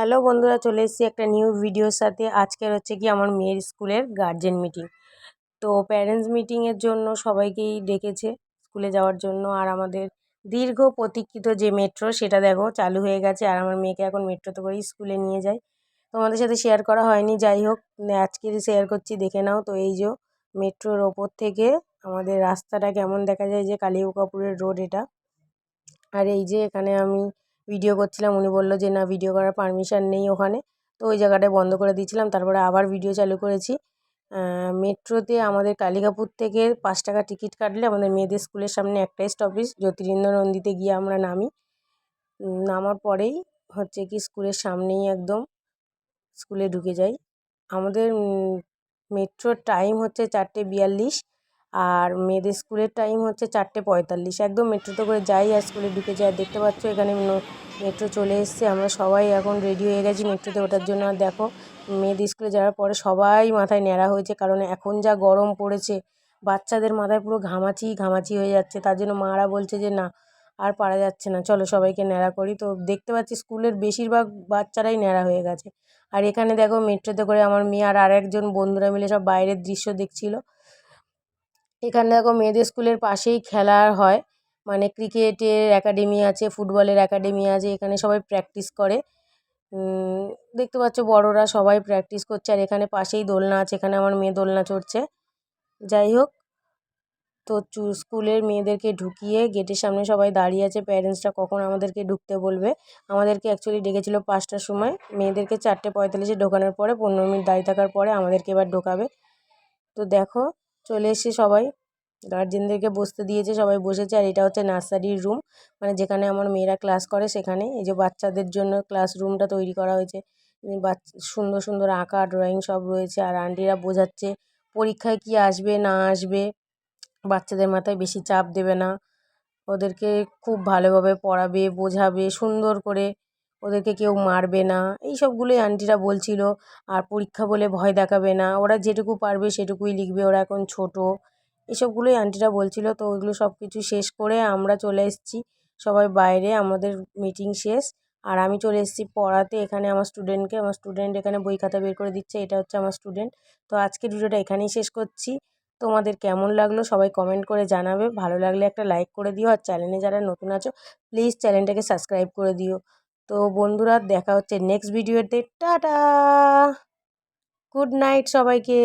Hello বন্ধুরা, চলে এসেছি একটা নিউ ভিডিওর সাথে। আজকের হচ্ছে কি আমার মেয়ের স্কুলের গার্জেন মিটিং। তো প্যারেন্টস মিটিংয়ের জন্য সবাইকেই ডেকেছে স্কুলে যাওয়ার জন্য। আর আমাদের দীর্ঘ প্রতীক্ষিত যে মেট্রো, সেটা দেখো চালু হয়ে গেছে। আর আমার মেয়েকে এখন মেট্রোতে করেই স্কুলে নিয়ে যায়। তোমাদের সাথে শেয়ার করা হয়নি, যাই হোক আজকে শেয়ার করছি, দেখে নাও। তো এই যে মেট্রোর ওপর থেকে আমাদের রাস্তাটা কেমন দেখা যায়, যে কালিকাপুরের রোড এটা। আর এই যে এখানে আমি ভিডিও করছিলাম, উনি বললো যে না, ভিডিও করার পারমিশন নেই ওখানে। তো ওই জায়গাটায় বন্ধ করে দিয়েছিলাম, তারপরে আবার ভিডিও চালু করেছি। মেট্রোতে আমাদের কালিকাপুর থেকে 5 টাকা টিকিট কাটলে আমাদের মেয়েদের স্কুলের সামনে একটাই স্টপেজ, জ্যোতিরিন্দ্র নন্দীতে গিয়ে আমরা নামি। নামার পরেই হচ্ছে কি স্কুলের সামনেই একদম স্কুলে ঢুকে যাই। আমাদের মেট্রোর টাইম হচ্ছে 4:42, আর মেয়েদের স্কুলের টাইম হচ্ছে 4:45। একদম মেট্রোতে করে যাই আর স্কুলে ঢুকে যাই। আর দেখতে পাচ্ছ এখানে মেট্রো চলে এসছে। আমরা সবাই এখন রেডি হয়ে গেছি মেট্রোতে ওঠার জন্য। আর দেখো মেয়েদের স্কুলে যাওয়ার পরে সবাই মাথায় ন্যাড়া হয়েছে, কারণ এখন যা গরম পড়েছে, বাচ্চাদের মাথায় পুরো ঘামাচি ঘামাচি হয়ে যাচ্ছে। তার জন্য মারা বলছে যে না, আর পারা যাচ্ছে না, চলো সবাইকে ন্যাড়া করি। তো দেখতে পাচ্ছি স্কুলের বেশিরভাগ বাচ্চারাই ন্যাড়া হয়ে গেছে। আর এখানে দেখো মেট্রোতে করে আমার মেয়ে আর আরেকজন বন্ধুরা মিলে সব বাইরের দৃশ্য দেখছিল। এখানে দেখো মেয়েদের স্কুলের পাশেই খেলা হয়, মানে ক্রিকেটের একাডেমি আছে, ফুটবলের একাডেমি আছে। এখানে সবাই প্র্যাকটিস করে। দেখতে পাচ্ছ বড়রা সবাই প্র্যাকটিস করছে। আর এখানে পাশেই দোলনা আছে, এখানে আমার মেয়ে দোলনা চড়ছে। যাই হোক, তো স্কুলের মেয়েদেরকে ঢুকিয়ে গেটের সামনে সবাই দাঁড়িয়ে আছে, প্যারেন্টসরা কখন আমাদেরকে ঢুকতে বলবে। আমাদেরকে অ্যাকচুয়ালি ডেকেছিল 5টার সময়, মেয়েদেরকে 4:45-এ ঢোকানোর পরে 15 মিনিট দাঁড়িয়ে থাকার পরে আমাদেরকে এবার ঢোকাবে। তো দেখো চলে এসছে সবাই, গার্জেনদেরকে বসতে দিয়েছে, সবাই বসেছে। আর এটা হচ্ছে নার্সারির রুম, মানে যেখানে আমার মেয়েরা ক্লাস করে সেখানে। এই যে বাচ্চাদের জন্য ক্লাসরুমটা তৈরি করা হয়েছে। সুন্দর সুন্দর আঁকা ড্রয়িং সব রয়েছে। আর আন্টিরা বোঝাচ্ছে পরীক্ষায় কি আসবে না আসবে, বাচ্চাদের মাথায় বেশি চাপ দেবে না, ওদেরকে খুব ভালোভাবে পড়াবে, বোঝাবে সুন্দর করে, ওদেরকে কেউ মারবে না, এই সবগুলোই আন্টিরা বলছিল। আর পরীক্ষা বলে ভয় দেখাবে না, ওরা যেটুকু পারবে সেটুকুই লিখবে, ওরা এখন ছোট, এসবগুলোই আন্টিরা বলছিল। তো ওইগুলো সব কিছু শেষ করে আমরা চলে এসেছি সবাই বাইরে, আমাদের মিটিং শেষ। আর আমি চলে এসেছি পড়াতে এখানে আমার স্টুডেন্ট এখানে বই খাতা বের করে দিচ্ছে, এটা হচ্ছে আমার স্টুডেন্ট। তো আজকের ভিডিওটা এখানেই শেষ করছি। তোমাদের কেমন লাগলো সবাই কমেন্ট করে জানাবে। ভালো লাগলে একটা লাইক করে দিও। আর চ্যানেলে যারা নতুন আছো প্লিজ চ্যানেলটাকে সাবস্ক্রাইব করে দিও। তো বন্ধুরা, দেখা হচ্ছে নেক্সট ভিডিওতে। টাটা, গুড নাইট সবাইকে।